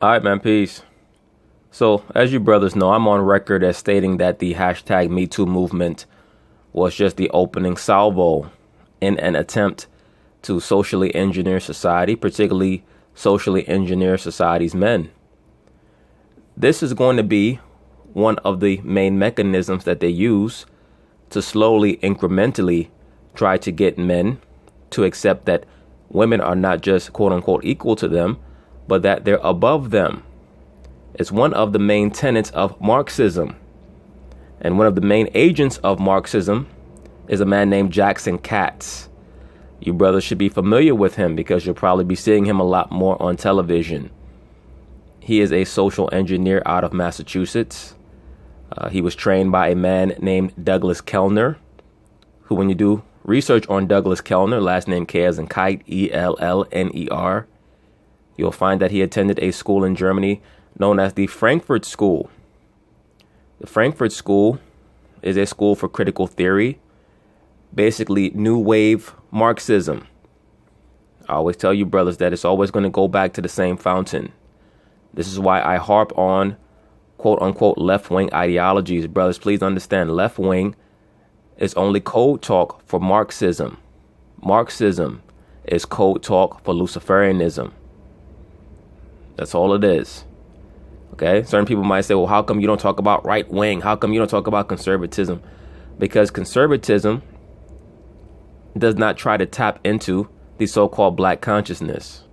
All right, man, peace. So, as you brothers know, I'm on record as stating that the hashtag #MeToo movement was just the opening salvo in an attempt to socially engineer society, particularly socially engineer society's men. This is going to be one of the main mechanisms that they use to slowly, incrementally try to get men to accept that women are not just quote unquote equal to them, but that they're above them. It's one of the main tenets of Marxism. And one of the main agents of Marxism is a man named Jackson Katz. You brothers should be familiar with him because you'll probably be seeing him a lot more on television. He is a social engineer out of Massachusetts. He was trained by a man named Douglas Kellner, who, when you do research on Douglas Kellner, last name K as in kite, Ellner, you'll find that he attended a school in Germany known as the Frankfurt School. The Frankfurt School is a school for critical theory, basically new wave Marxism. I always tell you brothers that it's always going to go back to the same fountain. This is why I harp on quote unquote left-wing ideologies. Brothers, please understand, left-wing is only code talk for Marxism. Marxism is code talk for Luciferianism. That's all it is. Okay, certain people might say, well, how come you don't talk about right wing? How come you don't talk about conservatism? Because conservatism does not try to tap into the so-called black consciousness.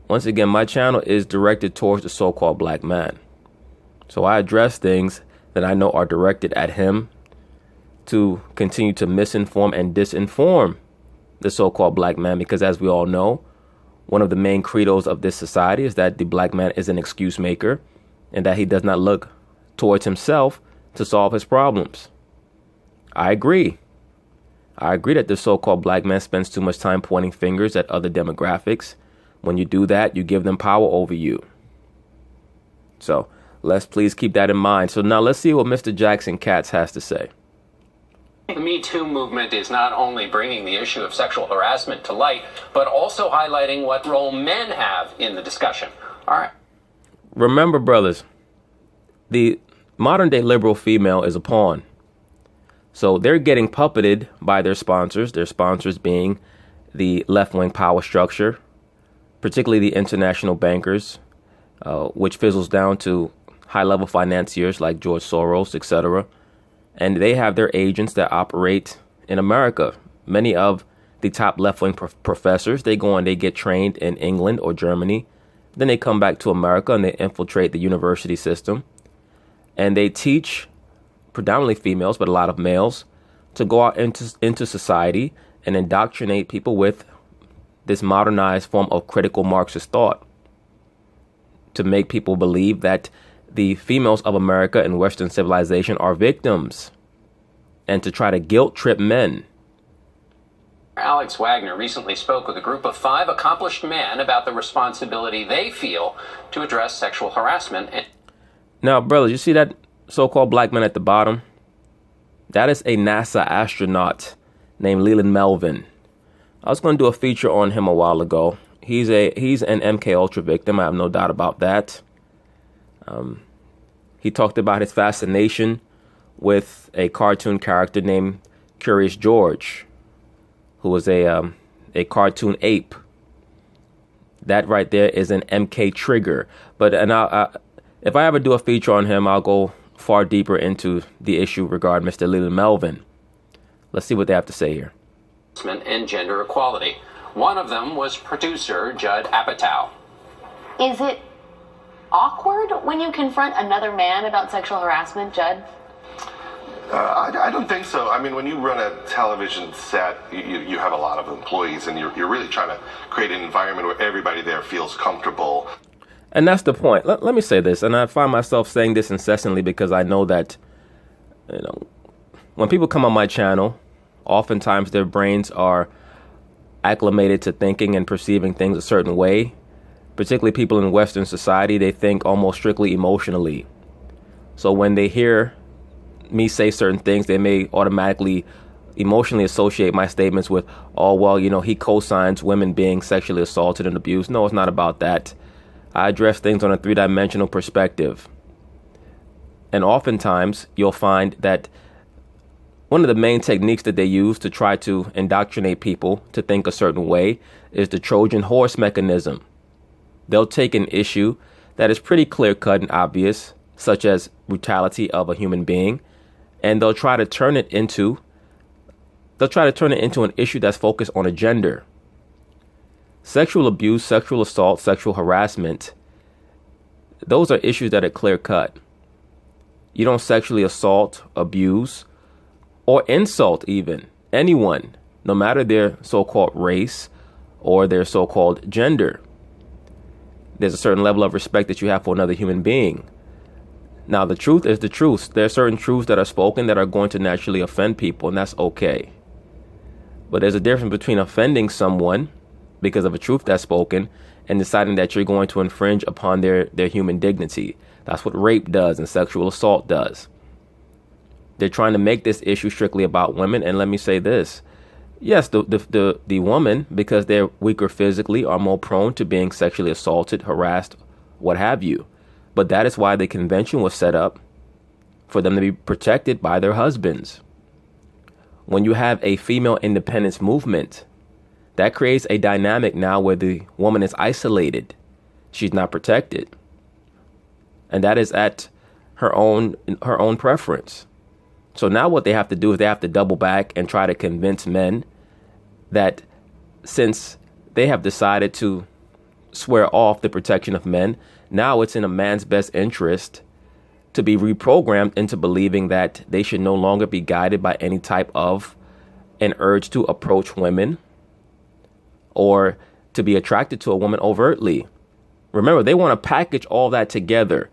Once again, my channel is directed towards the so-called black man. So I address things that I know are directed at him to continue to misinform and disinform the so-called black man. Because as we all know, one of the main credos of this society is that the black man is an excuse maker and that he does not look towards himself to solve his problems. I agree. I agree that the so-called black man spends too much time pointing fingers at other demographics. When you do that, you give them power over you. So let's please keep that in mind. So now let's see what Mr. Jackson Katz has to say. The Me Too movement is not only bringing the issue of sexual harassment to light, but also highlighting what role men have in the discussion. All right. Remember, brothers, the modern day liberal female is a pawn. So they're getting puppeted by their sponsors being the left-wing power structure, particularly the international bankers, which fizzles down to high-level financiers like George Soros, etc. And they have their agents that operate in America. Many of the top left-wing professors, they go and they get trained in England or Germany. Then they come back to America and they infiltrate the university system. And they teach predominantly females, but a lot of males, to go out into society and indoctrinate people with this modernized form of critical Marxist thought to make people believe that the females of America and Western civilization are victims and to try to guilt trip men. Alex Wagner recently spoke with a group of 5 accomplished men about the responsibility they feel to address sexual harassment. Now, brothers, you see that so-called black man at the bottom? That is a NASA astronaut named Leland Melvin. I was going to do a feature on him a while ago. He's an MK Ultra victim. I have no doubt about that. He talked about his fascination with a cartoon character named Curious George, who was a cartoon ape. That right there is an MK trigger. But if I ever do a feature on him, I'll go far deeper into the issue regarding Mr. Leland Melvin. Let's see what they have to say here. And gender equality. One of them was producer Judd Apatow. Is it awkward when you confront another man about sexual harassment, Judd? I don't think so. I mean, when you run a television set, you have a lot of employees, and you're really trying to create an environment where everybody there feels comfortable. And that's the point. Let me say this, and I find myself saying this incessantly because I know that, when people come on my channel, oftentimes their brains are acclimated to thinking and perceiving things a certain way. Particularly people in Western society, they think almost strictly emotionally. So when they hear me say certain things, they may automatically emotionally associate my statements with, oh, well, he co-signs women being sexually assaulted and abused. No, it's not about that. I address things on a three-dimensional perspective. And oftentimes, you'll find that one of the main techniques that they use to try to indoctrinate people to think a certain way is the Trojan horse mechanism. They'll take an issue that is pretty clear-cut and obvious, such as brutality of a human being, and they'll try to turn it into an issue that's focused on a gender. Sexual abuse, sexual assault, sexual harassment, those are issues that are clear-cut. You don't sexually assault, abuse, or insult even anyone, no matter their so-called race or their so-called gender. There's a certain level of respect that you have for another human being. Now, the truth is the truth. There are certain truths that are spoken that are going to naturally offend people, and that's okay. But there's a difference between offending someone because of a truth that's spoken and deciding that you're going to infringe upon their human dignity. That's what rape does and sexual assault does. They're trying to make this issue strictly about women. And let me say this. Yes, the woman, because they're weaker physically, are more prone to being sexually assaulted, harassed, what have you. But that is why the convention was set up, for them to be protected by their husbands. When you have a female independence movement, that creates a dynamic now where the woman is isolated. She's not protected. And that is at her own preference. So now what they have to do is they have to double back and try to convince men that since they have decided to swear off the protection of men, now it's in a man's best interest to be reprogrammed into believing that they should no longer be guided by any type of an urge to approach women or to be attracted to a woman overtly. Remember, they want to package all that together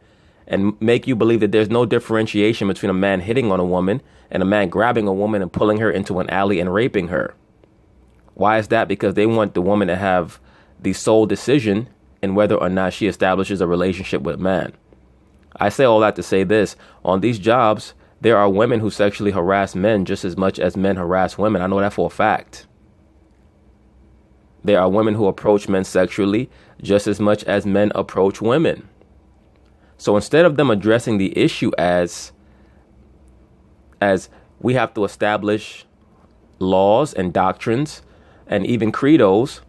and make you believe that there's no differentiation between a man hitting on a woman and a man grabbing a woman and pulling her into an alley and raping her. Why is that? Because they want the woman to have the sole decision in whether or not she establishes a relationship with a man. I say all that to say this. On these jobs, there are women who sexually harass men just as much as men harass women. I know that for a fact. There are women who approach men sexually just as much as men approach women. So instead of them addressing the issue as we have to establish laws and doctrines and even credos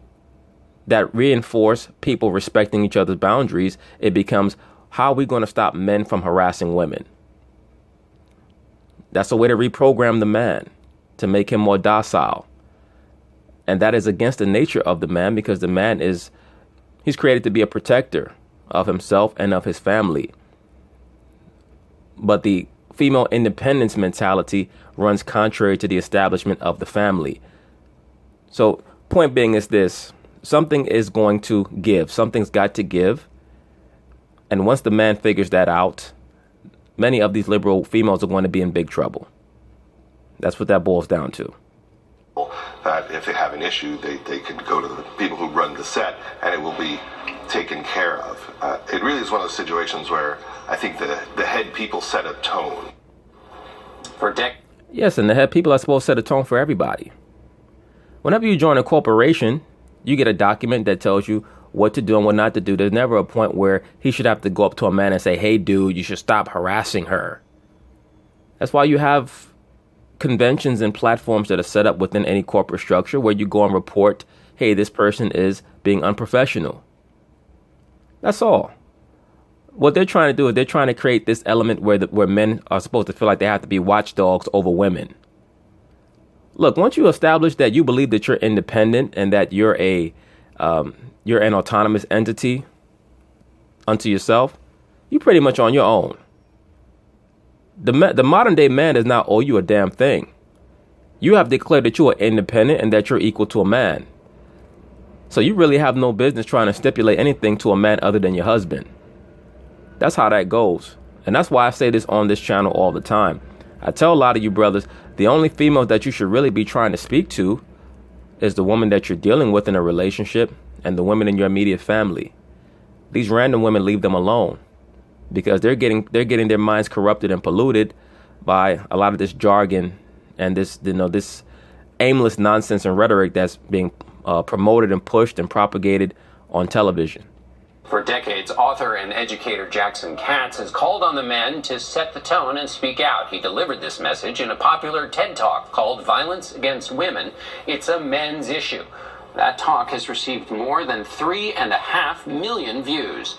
that reinforce people respecting each other's boundaries, it becomes, how are we going to stop men from harassing women? That's a way to reprogram the man, to make him more docile. And that is against the nature of the man, because the man he's created to be a protector of himself and of his family. But the female independence mentality runs contrary to the establishment of the family. So point being is this: something is going to give. Something's got to give. And once the man figures that out, many of these liberal females are going to be in big trouble. That's what that boils down to. That if they have an issue, they can go to the people who run the set and it will be taken care of. It really is one of those situations where I think the head people set a tone. Yes, and the head people are supposed to set a tone for everybody. Whenever you join a corporation, you get a document that tells you what to do and what not to do. There's never a point where he should have to go up to a man and say, hey, dude, you should stop harassing her. That's why you have conventions and platforms that are set up within any corporate structure where you go and report, hey, this person is being unprofessional. That's all. What they're trying to do is they're trying to create this element where men are supposed to feel like they have to be watchdogs over women. Look, once you establish that you believe that you're independent and that you're an autonomous entity unto yourself, you're pretty much on your own. The modern day man does not owe you a damn thing. You have declared that you are independent and that you're equal to a man. So you really have no business trying to stipulate anything to a man other than your husband. That's how that goes. And that's why I say this on this channel all the time. I tell a lot of you brothers, the only females that you should really be trying to speak to is the woman that you're dealing with in a relationship and the women in your immediate family. These random women, leave them alone, because they're getting their minds corrupted and polluted by a lot of this jargon and this aimless nonsense and rhetoric that's being promoted and pushed and propagated on television. For decades, author and educator Jackson Katz has called on the men to set the tone and speak out. He delivered this message in a popular TED Talk called Violence Against Women. It's a men's issue. That talk has received more than 3.5 million views.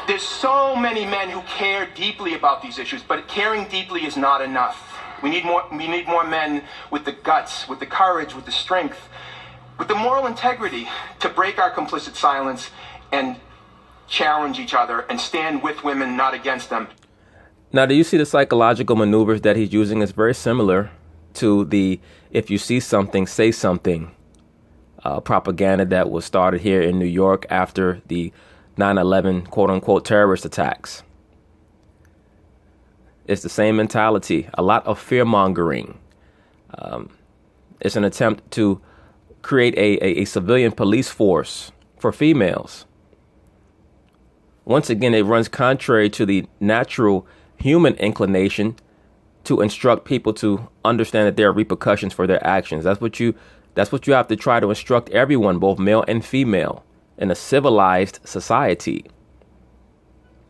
There's so many men who care deeply about these issues, but caring deeply is not enough. We need more men with the guts, with the courage, with the strength, with the moral integrity to break our complicit silence and challenge each other and stand with women, not against them. Now, do you see the psychological maneuvers that he's using is very similar to the if you see something, say something propaganda that was started here in New York after the 9/11 quote-unquote terrorist attacks. It's the same mentality, a lot of fear-mongering. It's an attempt to create a civilian police force for females. Once again, it runs contrary to the natural human inclination to instruct people to understand that there are repercussions for their actions. That's what you have to try to instruct everyone, both male and female, in a civilized society.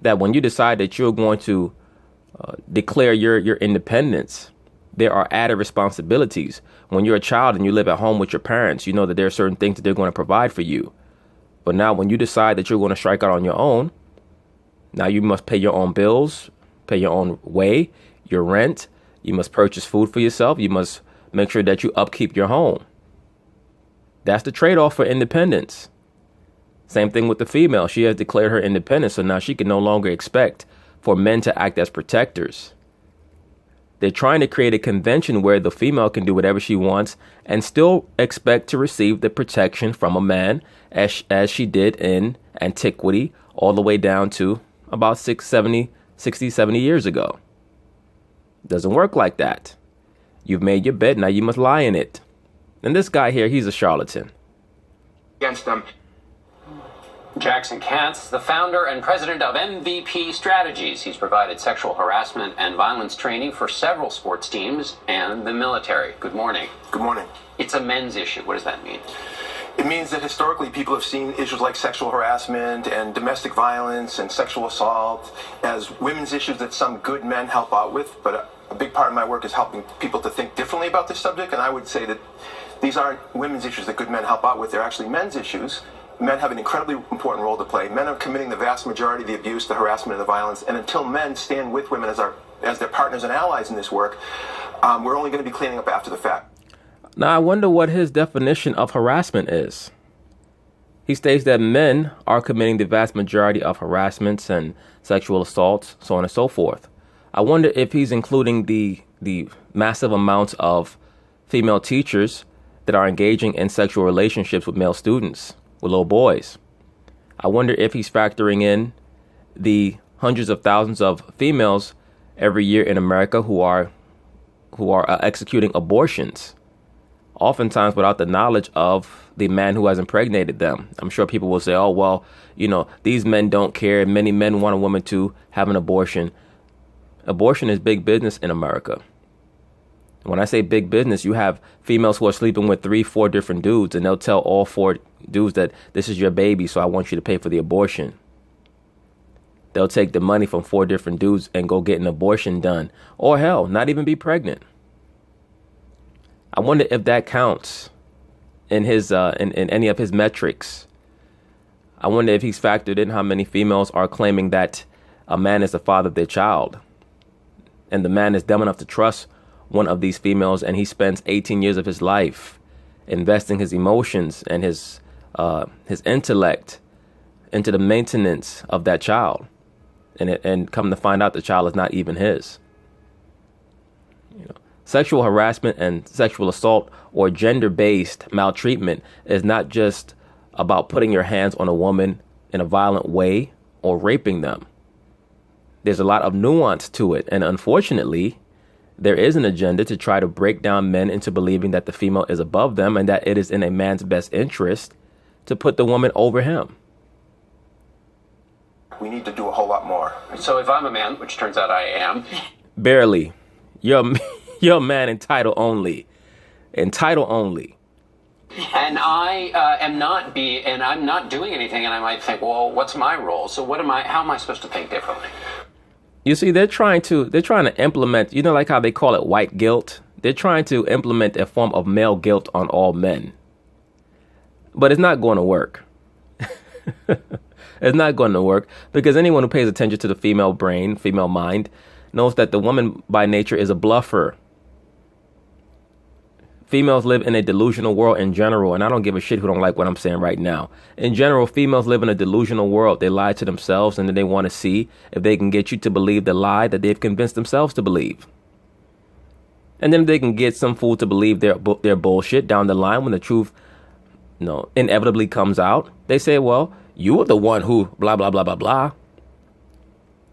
That when you decide that you're going to declare your independence, there are added responsibilities. When you're a child and you live at home with your parents, you know that there are certain things that they're going to provide for you. But now when you decide that you're going to strike out on your own, now you must pay your own bills, pay your own way, your rent. You must purchase food for yourself. You must make sure that you upkeep your home. That's the trade-off for independence. Same thing with the female. She has declared her independence, so now she can no longer expect for men to act as protectors. They're trying to create a convention where the female can do whatever she wants and still expect to receive the protection from a man as she did in antiquity all the way down to about 60, 70 years ago. Doesn't work like that. You've made your bed, now you must lie in it. And this guy here, he's a charlatan. Against them. Jackson Katz, the founder and president of MVP Strategies. He's provided sexual harassment and violence training for several sports teams and the military. Good morning. Good morning. It's a men's issue. What does that mean? It means that historically people have seen issues like sexual harassment and domestic violence and sexual assault as women's issues that some good men help out with. But a big part of my work is helping people to think differently about this subject. And I would say that these aren't women's issues that good men help out with. They're actually men's issues. Men have an incredibly important role to play. Men are committing the vast majority of the abuse, the harassment, and the violence. And until men stand with women as their partners and allies in this work, we're only going to be cleaning up after the fact. Now, I wonder what his definition of harassment is. He states that men are committing the vast majority of harassments and sexual assaults, so on and so forth. I wonder if he's including the massive amounts of female teachers that are engaging in sexual relationships with male students, with little boys. I wonder if he's factoring in the hundreds of thousands of females every year in America who are executing abortions, oftentimes without the knowledge of the man who has impregnated them. I'm sure people will say, oh, well, these men don't care. Many men want a woman to have an abortion. Abortion is big business in America. When I say big business, you have females who are sleeping with 3-4 different dudes, and they'll tell all 4 dudes that this is your baby, so I want you to pay for the abortion. They'll take the money from 4 different dudes and go get an abortion done. Or hell, not even be pregnant. I wonder if that counts in his in any of his metrics. I wonder if he's factored in how many females are claiming that a man is the father of their child. And the man is dumb enough to trust one of these females, and he spends 18 years of his life investing his emotions and his intellect into the maintenance of that child. And come to find out the child is not even his. Sexual harassment and sexual assault or gender-based maltreatment is not just about putting your hands on a woman in a violent way or raping them. There's a lot of nuance to it. And unfortunately, there is an agenda to try to break down men into believing that the female is above them and that it is in a man's best interest to put the woman over him. We need to do a whole lot more. So if I'm a man, which turns out I am. Barely. You're a man in title only. In title only. and I'm not doing anything, and I might think, well, what's my role? So how am I supposed to think differently? You see, they're trying to implement, like how they call it white guilt. They're trying to implement a form of male guilt on all men. But it's not going to work. It's not going to work, because anyone who pays attention to the female brain, female mind, knows that the woman by nature is a bluffer. Females live in a delusional world in general, and I don't give a shit who don't like what I'm saying right now. In general, females live in a delusional world. They lie to themselves, and then they want to see if they can get you to believe the lie that they've convinced themselves to believe. And then if they can get some fool to believe their bullshit down the line when the truth, inevitably comes out, they say, well, you were the one who blah, blah, blah, blah, blah.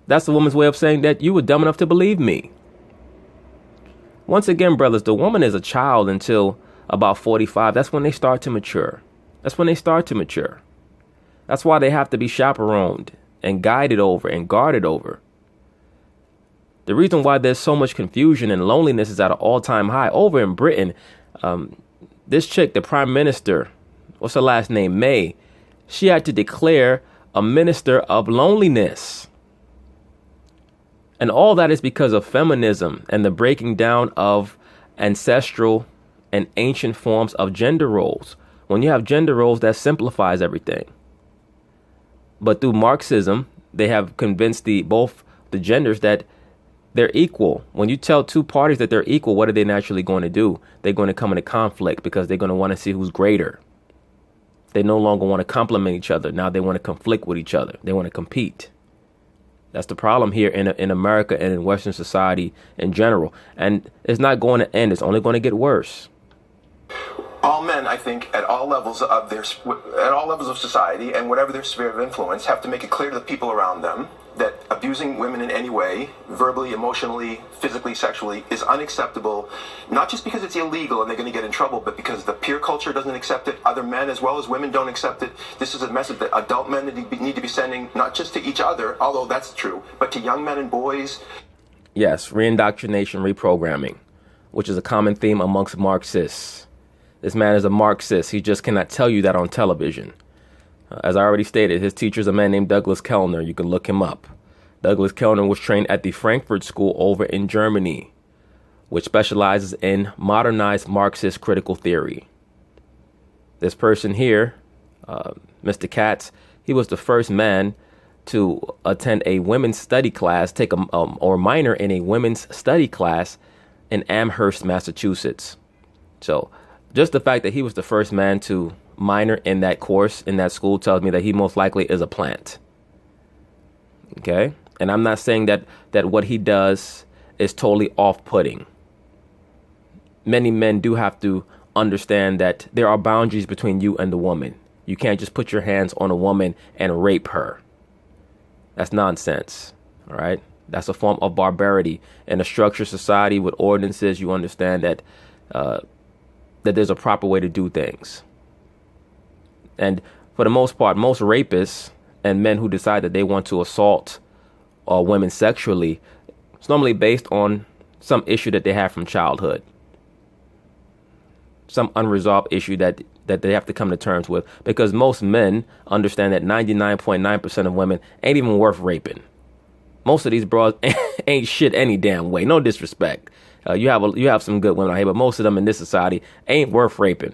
That's the woman's way of saying that you were dumb enough to believe me. Once again, brothers, the woman is a child until about 45. That's when they start to mature. That's why they have to be chaperoned and guided over and guarded over. The reason why there's so much confusion and loneliness is at an all-time high. Over in Britain, this chick, the prime minister, what's her last name? May. She had to declare a minister of loneliness. And all that is because of feminism and the breaking down of ancestral and ancient forms of gender roles. When you have gender roles, that simplifies everything. But through Marxism, they have convinced both the genders that they're equal. When you tell two parties that they're equal, what are they naturally going to do? They're going to come into conflict because they're going to want to see who's greater. They no longer want to complement each other. Now they want to conflict with each other. They want to compete. That's the problem here in America and in Western society in general. And it's not going to end. It's only going to get worse. All men, I think, at all levels of society and whatever their sphere of influence, have to make it clear to the people around them that abusing women in any way, verbally, emotionally, physically, sexually, is unacceptable, not just because it's illegal and they're going to get in trouble, but because the peer culture doesn't accept it, other men as well as women don't accept it. This is a message that adult men need to be sending, not just to each other, although that's true, but to young men and boys. Yes, reindoctrination, reprogramming, which is a common theme amongst Marxists. This man is a Marxist. He just cannot tell you that on television. As I already stated, his teacher is a man named Douglas Kellner. You can look him up. Douglas Kellner was trained at the Frankfurt School over in Germany, which specializes in modernized Marxist critical theory. This person here, Mr. Katz, he was the first man to attend a women's study class, take or minor in a women's study class in Amherst, Massachusetts. So just the fact that he was the first man to minor in that course, in that school, tells me that he most likely is a plant. Okay? And I'm not saying that what he does is totally off-putting. Many men do have to understand that there are boundaries between you and the woman. You can't just put your hands on a woman and rape her. That's nonsense. All right? That's a form of barbarity. In a structured society with ordinances, you understand that there's a proper way to do things. And for the most part, most rapists and men who decide that they want to assault women sexually, it's normally based on some issue that they have from childhood. Some unresolved issue that they have to come to terms with. Because most men understand that 99.9% of women ain't even worth raping. Most of these bras ain't shit any damn way. No disrespect. You have some good women out here, but most of them in this society ain't worth raping.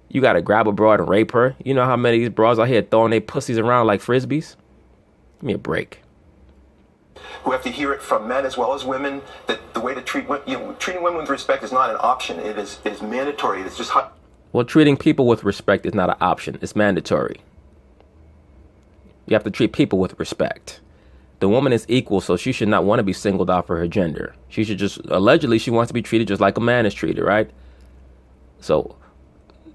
You got to grab a broad and rape her. You know how many of these bras out here throwing their pussies around like frisbees? Give me a break. Who have to hear it from men as well as women, that the way to treating women with respect is not an option. It is mandatory. It's just how. Well, treating people with respect is not an option. It's mandatory. You have to treat people with respect. The woman is equal, so she should not want to be singled out for her gender. She should allegedly, she wants to be treated just like a man is treated, right? So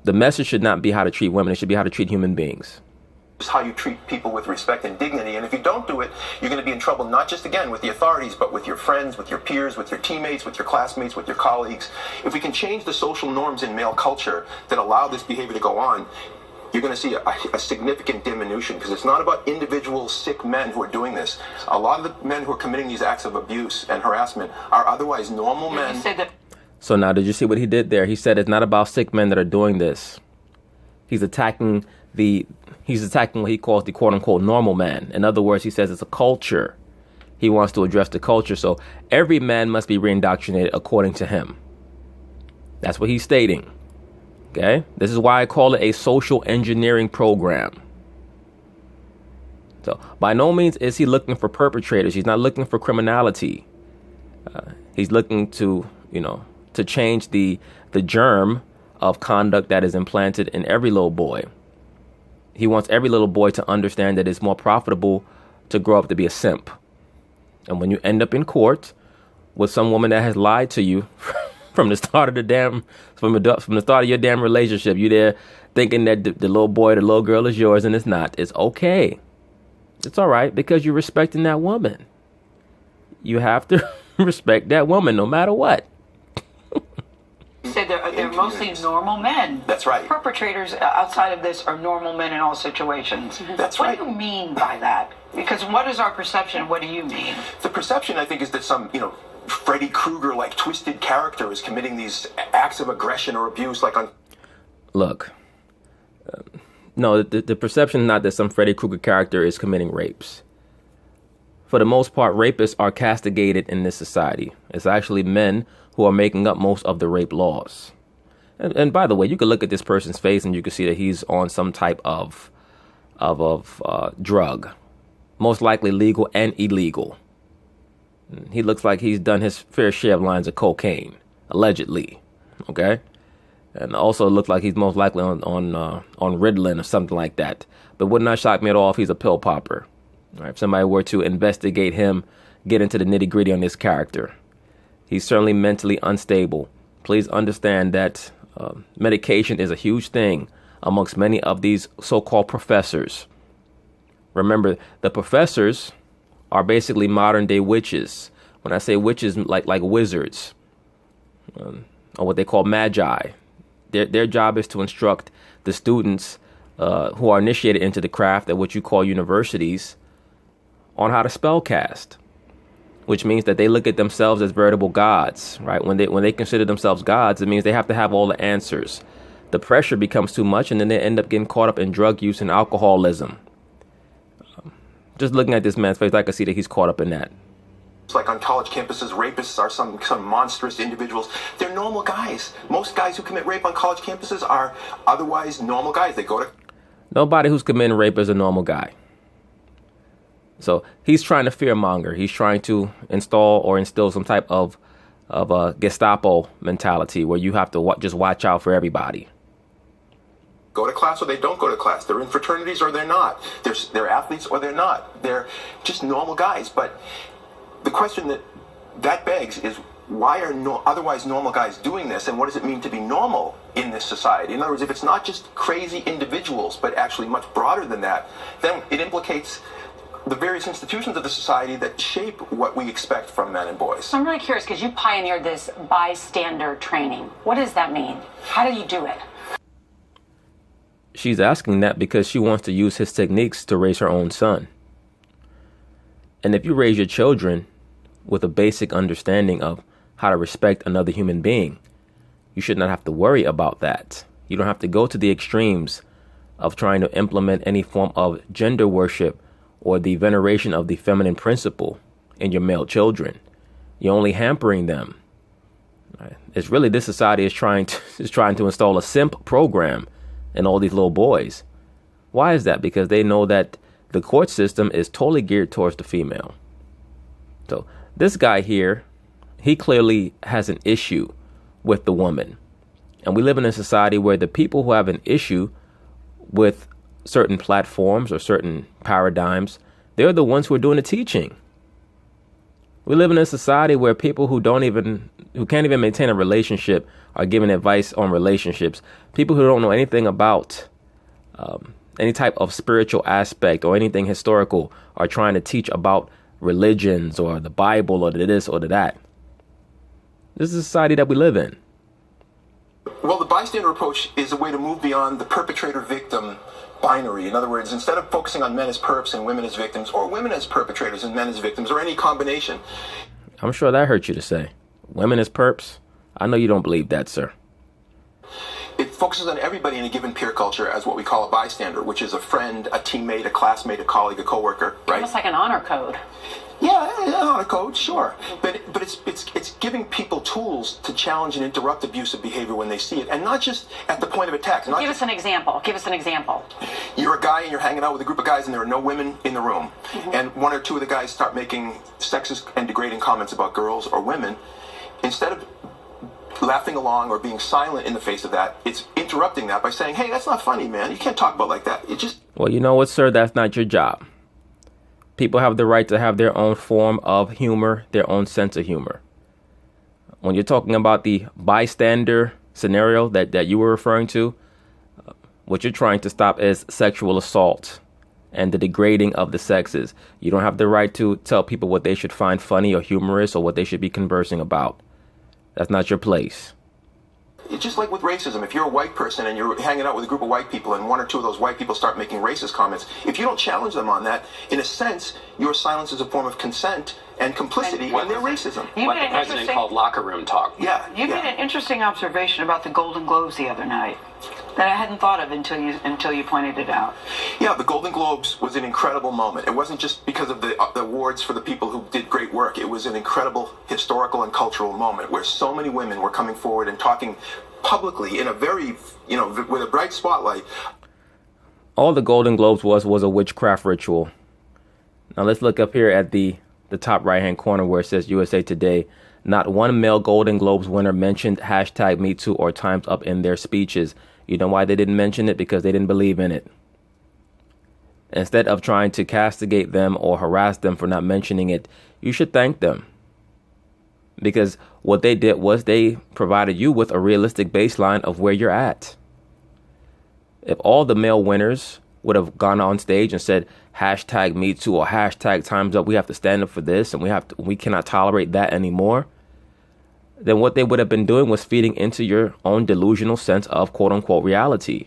the message should not be how to treat women. It should be how to treat human beings. It's how you treat people with respect and dignity. And if you don't do it, you're going to be in trouble, not just, again, with the authorities, but with your friends, with your peers, with your teammates, with your classmates, with your colleagues. If we can change the social norms in male culture that allow this behavior to go on, you're going to see a significant diminution, because it's not about individual sick men who are doing this. A lot of the men who are committing these acts of abuse and harassment are otherwise normal men. So now, did you see what he did there? He said it's not about sick men that are doing this. He's attacking what he calls the quote unquote normal man. In other words, he says it's a culture. He wants to address the culture. So every man must be reindoctrinated according to him. That's what he's stating. Okay. This is why I call it a social engineering program. So by no means is he looking for perpetrators. He's not looking for criminality. He's looking to change the germ of conduct that is implanted in every little boy. He wants every little boy to understand that it's more profitable to grow up to be a simp. And when you end up in court with some woman that has lied to you from the start of from the start of your damn relationship, you there thinking that the little boy, the little girl is yours, and it's not. It's okay. It's all right, because you're respecting that woman. You have to respect that woman no matter what. You said they're mostly normal men. That's right. Perpetrators outside of this are normal men in all situations. That's what right. What do you mean by that? Because what is our perception? What do you mean? The perception, I think, is that some, Freddy Krueger-like twisted character is committing these acts of aggression or abuse, like on. Look, no, the perception is not that some Freddy Krueger character is committing rapes. For the most part, rapists are castigated in this society. It's actually men who are making up most of the rape laws. And by the way, you can look at this person's face and you can see that he's on some type of drug, most likely legal and illegal. He looks like he's done his fair share of lines of cocaine, allegedly. Okay, and also looks like he's most likely on Ritalin or something like that. But would not shock me at all if he's a pill popper. All right, if somebody were to investigate him, get into the nitty gritty on this character. He's certainly mentally unstable. Please understand that medication is a huge thing amongst many of these so-called professors. Remember, the professors are basically modern day witches. When I say witches, like wizards, or what they call magi. Their job is to instruct the students who are initiated into the craft at what you call universities on how to spellcast, which means that they look at themselves as veritable gods, right? When they consider themselves gods, it means they have to have all the answers. The pressure becomes too much, and then they end up getting caught up in drug use and alcoholism. Just looking at this man's face, I can see that he's caught up in that. It's like on college campuses, rapists are some monstrous individuals. They're normal guys. Most guys who commit rape on college campuses are otherwise normal guys. They go to... Nobody who's committing rape is a normal guy. So he's trying to fearmonger. He's trying to instill some type of a Gestapo mentality where you have to just watch out for everybody. Go to class or they don't go to class. They're in fraternities or they're not. They're athletes or they're not. They're just normal guys. But the question that begs is, why are otherwise normal guys doing this, and what does it mean to be normal in this society? In other words, if it's not just crazy individuals, but actually much broader than that, then it implicates the various institutions of the society that shape what we expect from men and boys. So I'm really curious, because you pioneered this bystander training. What does that mean? How do you do it? She's asking that because she wants to use his techniques to raise her own son. And if you raise your children with a basic understanding of how to respect another human being, you should not have to worry about that. You don't have to go to the extremes of trying to implement any form of gender worship or the veneration of the feminine principle in your male children. You're only hampering them. Right? It's really, this society is trying to install a simp program in all these little boys. Why is that? Because they know that the court system is totally geared towards the female. So this guy here, he clearly has an issue with the woman. And we live in a society where the people who have an issue with certain platforms or certain paradigms, they're the ones who are doing the teaching. We live in a society where people who can't even maintain a relationship are giving advice on relationships. People who don't know anything about any type of spiritual aspect or anything historical are trying to teach about religions or the Bible or the this or the that. This is the society that we live in. Well, the bystander approach is a way to move beyond the perpetrator-victim binary. In other words, instead of focusing on men as perps and women as victims, or women as perpetrators and men as victims, or any combination. I'm sure that hurt you to say. Women as perps? I know you don't believe that, sir. it focuses on everybody in a given peer culture as what we call a bystander, which is a friend, a teammate, a classmate, a colleague, a coworker, right? Almost like an honor code. Yeah, honor code, sure. But it's giving people tools to challenge and interrupt abusive behavior when they see it, and not just at the point of attack. Give us an example. Give us an example. You're a guy and you're hanging out with a group of guys and there are no women in the room. And one or two of the guys start making sexist and degrading comments about girls or women. Instead of laughing along or being silent in the face of that, it's interrupting that by saying, hey, that's not funny, man. You can't talk about like that. It just... Well, you know what, sir? That's not your job. People have the right to have their own form of humor, their own sense of humor. When you're talking about the bystander scenario that you were referring to, what you're trying to stop is sexual assault and the degrading of the sexes. You don't have the right to tell people what they should find funny or humorous or what they should be conversing about. That's not your place. It's just like with racism. If you're a white person and you're hanging out with a group of white people and one or two of those white people start making racist comments, if you don't challenge them on that, in a sense, your silence is a form of consent and complicity in their racism. What the president called locker room talk. Yeah. You made an interesting observation about the Golden Globes the other night that I hadn't thought of until you pointed it out. Yeah, the Golden Globes was an incredible moment. It wasn't just because of the awards for the people who did great work. It was an incredible historical and cultural moment where so many women were coming forward and talking publicly in a very, with a bright spotlight. All the Golden Globes was a witchcraft ritual. Now let's look up here at the top right-hand corner where it says USA Today. Not one male Golden Globes winner mentioned hashtag #MeToo or Time's Up in their speeches. You know why they didn't mention it? Because they didn't believe in it. Instead of trying to castigate them or harass them for not mentioning it, you should thank them. Because what they did was they provided you with a realistic baseline of where you're at. If all the male winners would have gone on stage and said hashtag #MeToo or hashtag Time's Up, we have to stand up for this and we cannot tolerate that anymore, then what they would have been doing was feeding into your own delusional sense of quote unquote reality.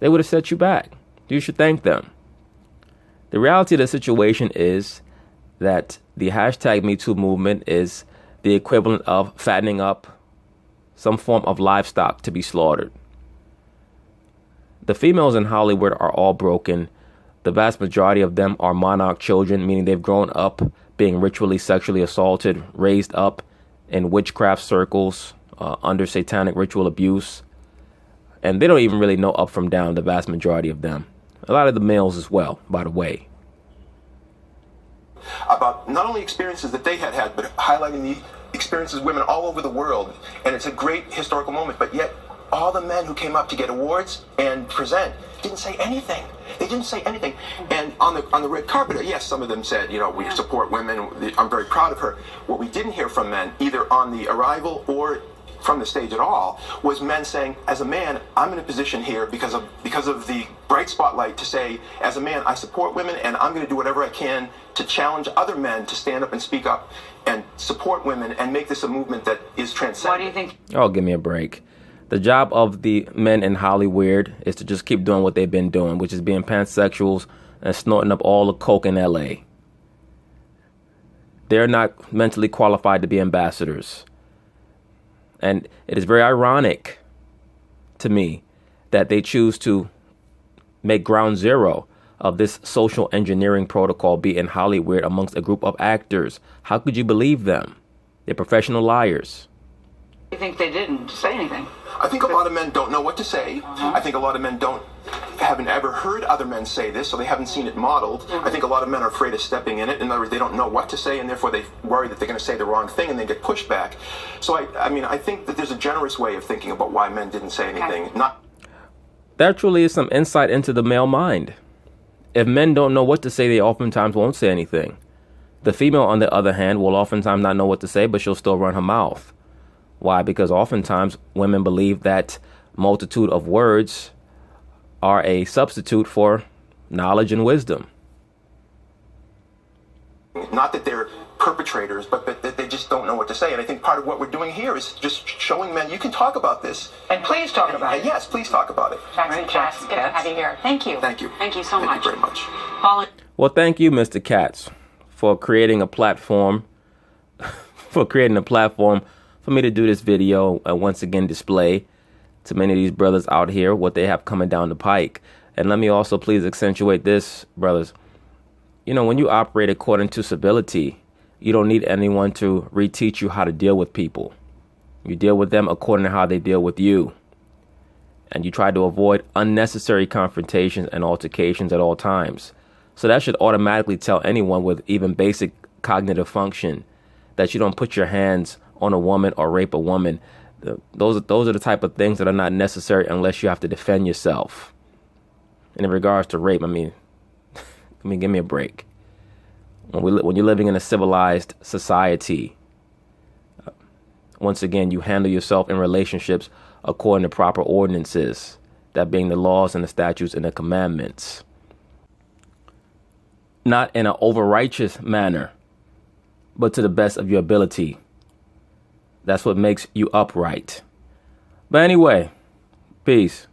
They would have set you back. You should thank them. The reality of the situation is that the hashtag #MeToo movement is the equivalent of fattening up some form of livestock to be slaughtered. The females in Hollywood are all broken. The vast majority of them are monarch children, meaning they've grown up being ritually sexually assaulted, raised up in witchcraft circles, under satanic ritual abuse. And they don't even really know up from down, the vast majority of them. A lot of the males as well, by the way. About not only experiences that they had, but highlighting the experiences of women all over the world. And it's a great historical moment, but yet all the men who came up to get awards and present didn't say anything. They didn't say anything. And on the red carpet, yes, some of them said, we support women. I'm very proud of her. What we didn't hear from men, either on the arrival or from the stage at all, was men saying, as a man, I'm in a position here because of the bright spotlight to say, as a man, I support women and I'm going to do whatever I can to challenge other men to stand up and speak up and support women and make this a movement that is transcendent. Why do you think? Oh, give me a break. The job of the men in Hollywood is to just keep doing what they've been doing, which is being pansexuals and snorting up all the coke in LA. They're not mentally qualified to be ambassadors. And it is very ironic to me that they choose to make ground zero of this social engineering protocol be in Hollywood amongst a group of actors. How could you believe them? They're professional liars. You think they didn't say anything? I think a lot of men don't know what to say. I think a lot of men haven't ever heard other men say this, so they haven't seen it modeled. I think a lot of men are afraid of stepping in it. In other words, they don't know what to say, and therefore they worry that they're going to say the wrong thing and then get pushed back. So I think that there's a generous way of thinking about why men didn't say anything. That truly is some insight into the male mind. If men don't know what to say, they oftentimes won't say anything. The female, on the other hand, will oftentimes not know what to say, but she'll still run her mouth. Why? Because oftentimes women believe that multitude of words are a substitute for knowledge and wisdom. Not that they're perpetrators, but that they just don't know what to say. And I think part of what we're doing here is just showing men you can talk about this. And please talk about it. Yes, please talk about it. Jackson Katz, good to have you here. Thank you. Thank you. Thank you so much. Thank you very much. Colin. Well, thank you, Mr. Katz, for creating a platform, for me to do this video and once again display to many of these brothers out here, what they have coming down the pike. And let me also please accentuate this, brothers. You know, when you operate according to civility, you don't need anyone to reteach you how to deal with people. You deal with them according to how they deal with you. And you try to avoid unnecessary confrontations and altercations at all times. So that should automatically tell anyone with even basic cognitive function that you don't put your hands on a woman or rape a woman. Those are the type of things that are not necessary unless you have to defend yourself. And in regards to rape, I mean, give me a break. When you're living in a civilized society, once again, you handle yourself in relationships according to proper ordinances, that being the laws and the statutes and the commandments. Not in an over-righteous manner, but to the best of your ability. That's what makes you upright. But anyway, peace.